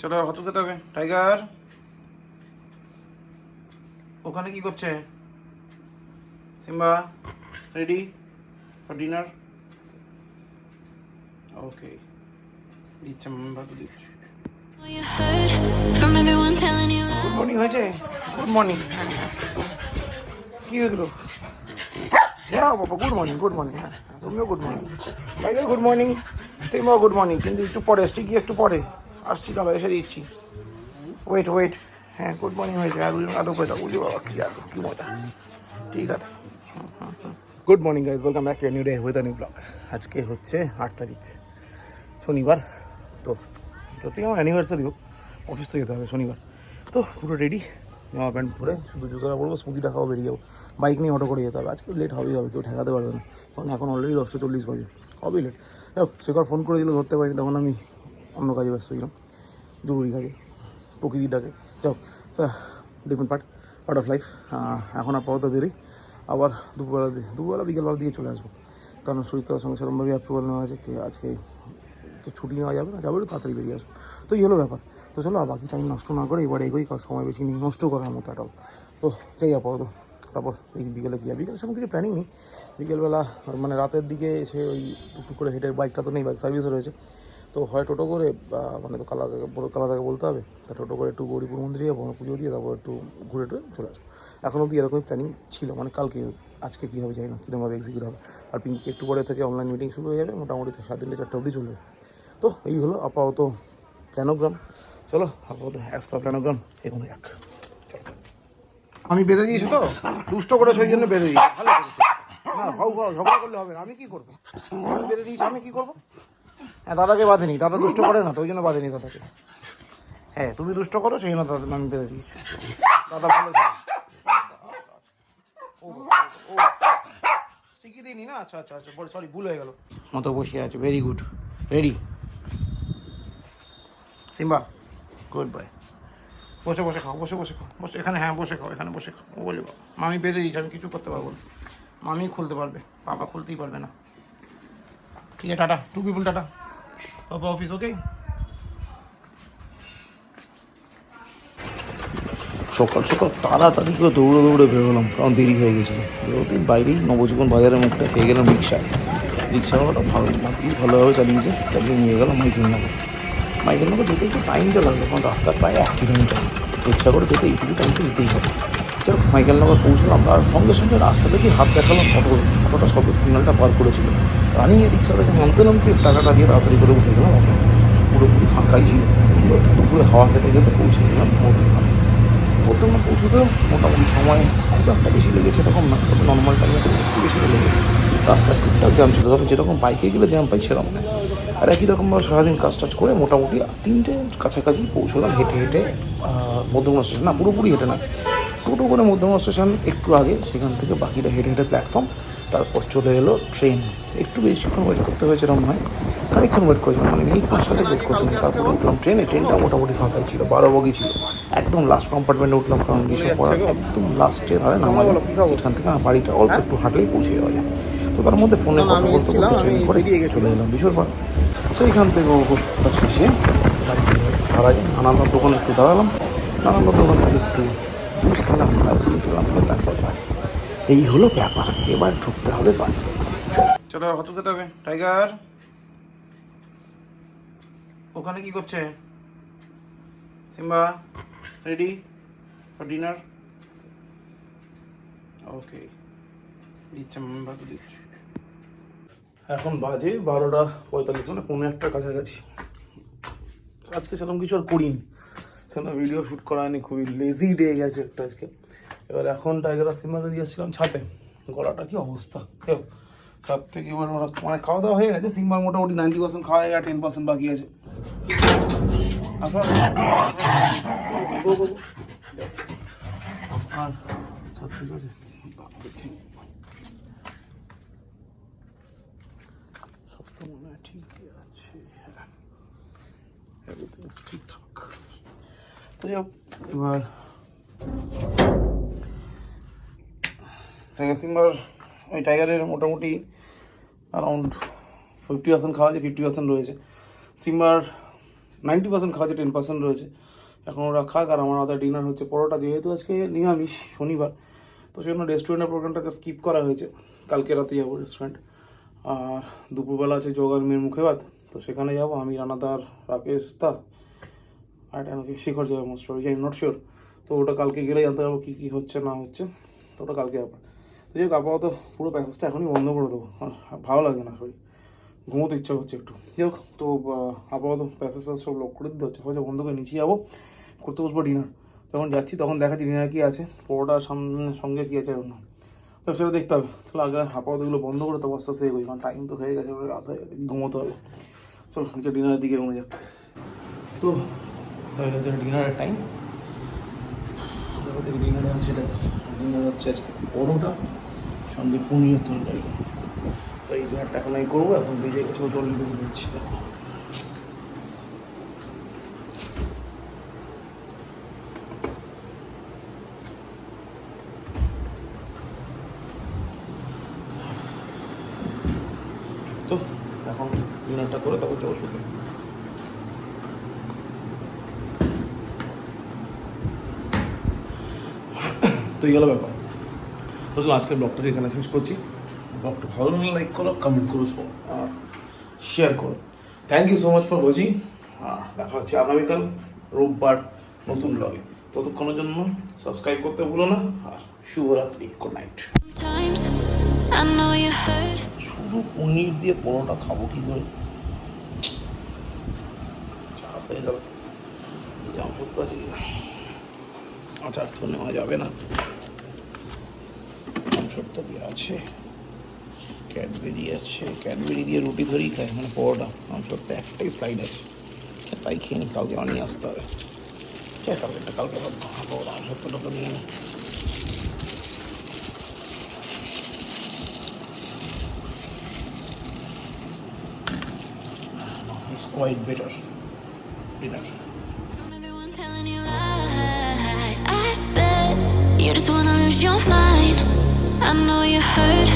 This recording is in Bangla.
চলো হাতু খেতে হবে। টাইগার ওখানে কি করছে? Simba ready for dinner? Okay, দিচ্ছে মাম্মা, ভাত দিচ্ছে। গুড মর্নিং হয়েছে? Good morning. কি হয়েছিল? হ্যাঁ বাবা, গুড মর্নিং, গুড মর্নিং। হ্যাঁ তুমিও good morning. Tiger good morning, সিম্বাও গুড মর্নিং। কিন্তু একটু পরে স্টিকি, একটু পরে আসছি, তাহলে এসে দিচ্ছি। Wait wait. হ্যাঁ গুড মর্নিং হয়েছে। আর দুজন আদৌ করে দাও। বুঝলি বাবা, কী আদৌ, কী মজা। ঠিক আছে। Good morning guys, welcome back to a new day with a new blog. আজকে হচ্ছে 8 তারিখ, শনিবার। তো যতই আমার অ্যানিভার্সারি হোক, অফিস তো যেতে হবে শনিবার। তো পুরো রেডি, জামা প্যান্ট পরে শুধু জুতোটা পরবো, স্মুদিটা খাওয়া, বেরিয়ে যাবো। বাইক নিয়ে অটো করে যেতে হবে। আজকে লেট হবেই হবে, কেউ ঠেকাতে পারবে না, কারণ এখন অলরেডি 10:40 বাজে। হবেই লেট। শেখর ফোন করে দিল, ধরতে পারিনি, তখন আমি অন্য কাজে ব্যস্ত ছিলাম, জরুরি কাজে, প্রকৃতির ডাকে। যাও, ডিফারেন্ট পার্ট অফ লাইফ। এখন আপাতত বেরোই, আবার দুপুরবেলা বিকেলবেলা দিয়ে চলে আসবো, কারণ সুচিতার সঙ্গে সেরকমভাবে অ্যাপ্রুভাল নেওয়া আছে কি আজকে তো ছুটি নেওয়া যাবে না, যাবে একটু তাড়াতাড়ি বেরিয়ে আসবো। তো এই হলো ব্যাপার। তো চলো, বাকি টাইম নষ্ট না করে এবার এগোই, কারণ সময় বেশি নেই নষ্ট করার মতো এটাও। তো যাই আপাতত। তারপর এই বিকেলে গিয়ে, বিকেলের সেরকম কিছু প্ল্যানিং নেই। বিকেলবেলা মানে রাতের দিকে এসে ওই টুকটুক করে হেঁটে, বাইকটা তো নেই, বাইক সার্ভিসও রয়েছে, তো হয় টোটো করে, মানে তো কালাদাকে বলতে হবে, তা টোটো করে একটু গৌরীপুর মন্দিরে যাবো, পুজো দিয়ে তারপর একটু ঘুরে টুরে চলে আসবো। এখন অবধি এরকমই প্ল্যানিং ছিল, মানে কালকে, আজকে কী হবে জানি না, কীরকমভাবে এক্সিকিউট হবে। আর পিঙ্কি একটু পরে থেকে অনলাইন মিটিং শুরু হয়ে যাবে, মোটামুটি 3:30 4 অবধি চলবে। তো এই হলো আপাতত প্ল্যানোগ্রাম। চলো আপাতত অ্যাজ পার প্ল্যানোগ্রাম এগোনো যাক। আমি বেঁধে দিয়েছি তো, দুষ্ট করেছে ওই জন্য বেঁধে দিয়েছি। ভালো করেছে না, ঝগড়া করলে হবে না। আমি কী করবো? আমি বেঁধে দিয়েছি, আমি কী করবো? হ্যাঁ দাদাকে বাঁধেনি, দাদা দুষ্ট করে না তো, ওই জন্য বাঁধেনি দাদাকে। হ্যাঁ তুমি দুষ্ট করো, সেই জন্য দাদা আমি বেঁধে দিয়েছি। দাদা ভালো ছিল। শিখিয়ে দিইনি না? আচ্ছা আচ্ছা আচ্ছা, সরি, ভুল হয়ে গেল। মতো বসে আছে, very good. Ready Simba, good boy. বসে বসে খাও, বসে বসে খাও, বসে এখানে। হ্যাঁ বসে খাও, এখানে বসে খাও। ও বলে বাবা, মামি বেঁধে দিয়েছি, আমি কিছু করতে পারবো না। মামি খুলতে পারবে, বাবা খুলতেই পারবে না। ঠিক আছে, টাটা টু পিপুল, টাটা। বাবা অফিস ওকে। সকাল সকাল তাড়াতাড়ি করে দৌড়ে দৌড়ে বেরোলাম, কারণ দেরি হয়ে গেছিলো। বেরোতেই বাইরেই নবজীবন বাজারের মুখটা পেয়ে গেলাম রিক্সাওয়ালাটা ভালোভাবে চালিয়ে নিয়ে গেলাম মাইকেলনগর যেতে একটু টাইমটা লাগলো, কারণ রাস্তার প্রায় 1 কিলোমিটার। রিক্সা করে যেতে এইটুকু টাইমটা দিতেই হবে। চলো মাইকেলনগর পৌঁছলাম, আর সঙ্গে সঙ্গে রাস্তা থেকে হাত দেখালাম, অটোটা সবে সিগন্যালটা পার করেছিল। রানিং রিক্সা থেকে নামতে টাকাটা দিয়ে তাড়াতাড়ি করে উঠে গেলাম। পুরোপুরি ফাঁকাই ছিল, সুন্দর পুকুরে হাওয়া খেতে খেতে পৌঁছে গেলাম মধ্যমা। পৌঁছতেও মোটামুটি সময় খুব একটা বেশি লেগেছে এরকম না, তবে নর্মাল টাইমে একটু বেশি লেগেছে। রাস্তায় টুকটাক জ্যাম ছিল, তবে যেরকম বাইকে গেলে জ্যাম পাই সেরকম না। আর একই রকমভাবে সারাদিন কাজ করে মোটামুটি 3টে কাছাকাছি পৌঁছলাম হেঁটে মধ্যমা স্টেশন। না পুরোপুরি হেঁটে না, টোটো করে মধ্যমা স্টেশন একটু আগে, সেখান থেকে বাকিটা হেঁটে প্ল্যাটফর্ম। তারপর চলে এলো ট্রেন। একটু বেশিক্ষণ ওয়েট করতে হয়েছে এরকম নয়, খানিকক্ষণ ওয়েট করেছিলাম, মানে মিনিট 5 ওয়েট করছিলাম। তারপর উঠলাম ট্রেনটা মোটামুটি ফাঁকাই ছিল, 12 বগি ছিল। একদম লাস্ট কম্পার্টমেন্টে উঠলাম, কারণ বিষয় পড়া একদম লাস্টে ধরে নামা যায়, যেখান থেকে আমার বাড়িটা অল্প একটু হাঁটলেই পৌঁছে যাওয়া যায়। তো তার মধ্যে ফোনে কথা বলতে ট্রেন করে চলে এলাম বিশ্বরপাড়া। সেইখান থেকে তার শেষে ধরা যায় নানান দোকানে একটু দাঁড়ালাম, নানান দোকান থেকে একটু জুস খেলাম, আইসক্রিম খেলাম, তারপর এই হলো ব্যাপার। এবার ঢুকতে হবে বাড়ি। চলো হাতু খেতে হবে। টাইগার ওখানে কি করছে? Simba ready for dinner? Okay, দিচ্ছে মাম্মা, ভাত দিচ্ছে। এখন বাজে 12:45, মানে 1:45 কাছাকাছি। আজকে সেরকম কিছু আর করিনি, সেরকম ভিডিও শ্যুট করা হয়নি, খুবই লেজি ডে গেছে একটা আজকে। এবার এখন টাইগার আর সিম্বাকে দিয়েছিলাম ছাদে, গলাটা কি অবস্থা। তার থেকে এবার ওরা মানে খাওয়া দাওয়া হয়ে গেছে, সিম্বার মোটামুটি 90% খাওয়া হয়ে গেছে, 10% বাকি আছে। ঠিক আছে, সব তো মনে হয় ঠিকই আছে, ঠিকঠাক। তো এবার টাইগার সিম্বার, ওই টাইগারের মোটামুটি অ্যারাউন্ড 50% খাওয়া আছে, 50% রয়েছে। সিম্বার 90% খাওয়া, যে 10% রয়েছে এখন ওরা খাক। আর আমার আদার ডিনার হচ্ছে পরোটা, যেহেতু আজকে নিরামিষ শনিবার, তো সেজন্য রেস্টুরেন্টের প্রোগ্রামটা স্কিপ করা হয়েছে, কালকে রাতে যাবো রেস্টুরেন্ট। আর দুপুরবেলা আছে যোগার মেয়ের মুখে ভাত, তো সেখানে যাবো আমি, রানাদার, রাকেশ দা, আর আমাকে শিখর যাবে most probably, I am not sure. তো ওটা কালকে গেলে জানতে পারবো কী কী হচ্ছে না হচ্ছে, তো ওটা কালকে ব্যাপার। তো যাই হোক, আপাতত পুরো প্যাসেজটা এখনই বন্ধ করে দেবো, আর ভালো লাগে না শরীর, ঘুমোতে ইচ্ছা হচ্ছে একটু। যাই হোক, তো আপাতত প্যাসেজ সব লক করে দিতে হচ্ছে, ফলে বন্ধ করে নিচে যাবো, করতে বসবো ডিনার। যখন যাচ্ছি তখন দেখাচ্ছি ডিনার কী আছে, পরোটার সঙ্গে কী আছে অন্য, তো সেটা দেখতে হবে। তাহলে আগে আপাতত এগুলো বন্ধ করে তবে আস্তে আস্তে এগোই, কারণ টাইম তো হয়ে গেছে, রাত হয়ে গেছে, ঘুমোতে হবে। চলো নিচে ডিনারের দিকে ঘুমে যাক। তো হয়ে গেছে ডিনারের টাইম। ডিনারে আছে, এটা ডিনার হচ্ছে আজকে পরোটা সঙ্গে পনিরের তরকারি। তো এই ডিনারটা এখন আমি করবো, এখন বেজে গেছে 40 দিচ্ছি। তো এখন ডিনারটা করে তারপর যাবো শুতে। তো এই গেল ব্যাপার। তো আজকের ব্লগটাকে এখানে শেষ করছি। ব্লগটা ভালো লাগলে লাইক করো, কমেন্ট করো, আর শেয়ার করো। Thank you so much for watching. দেখা হচ্ছে আগামীকাল রোববার নতুন ব্লগে। ততক্ষণের জন্য সাবস্ক্রাইব করতে ভুলো না, আর শুভরাত্রি, গুড নাইট। শুধু পনির দিয়ে পরোটা খাবো কি করে, চাপ হয়ে গেল। জামশক্ত আছে, আচার তো নেওয়া যাবে না, জামশক্ত দিয়ে আছে, ক্যাডবেরি আছে, ক্যাডবেরি দিয়ে রুটি ধরেই খায়, মানে পরোটা। জামশক্ত একটাই স্লাইড আছে, তাই খেয়ে নি, কালকে নিয়ে আসতে হবে। ঠিক আছে, কালকে ভাববো জামশক্তটা নিয়ে নিই। It's quite better dinner. Everyone telling you lies. I bet you just wanna lose your mind. I know you heard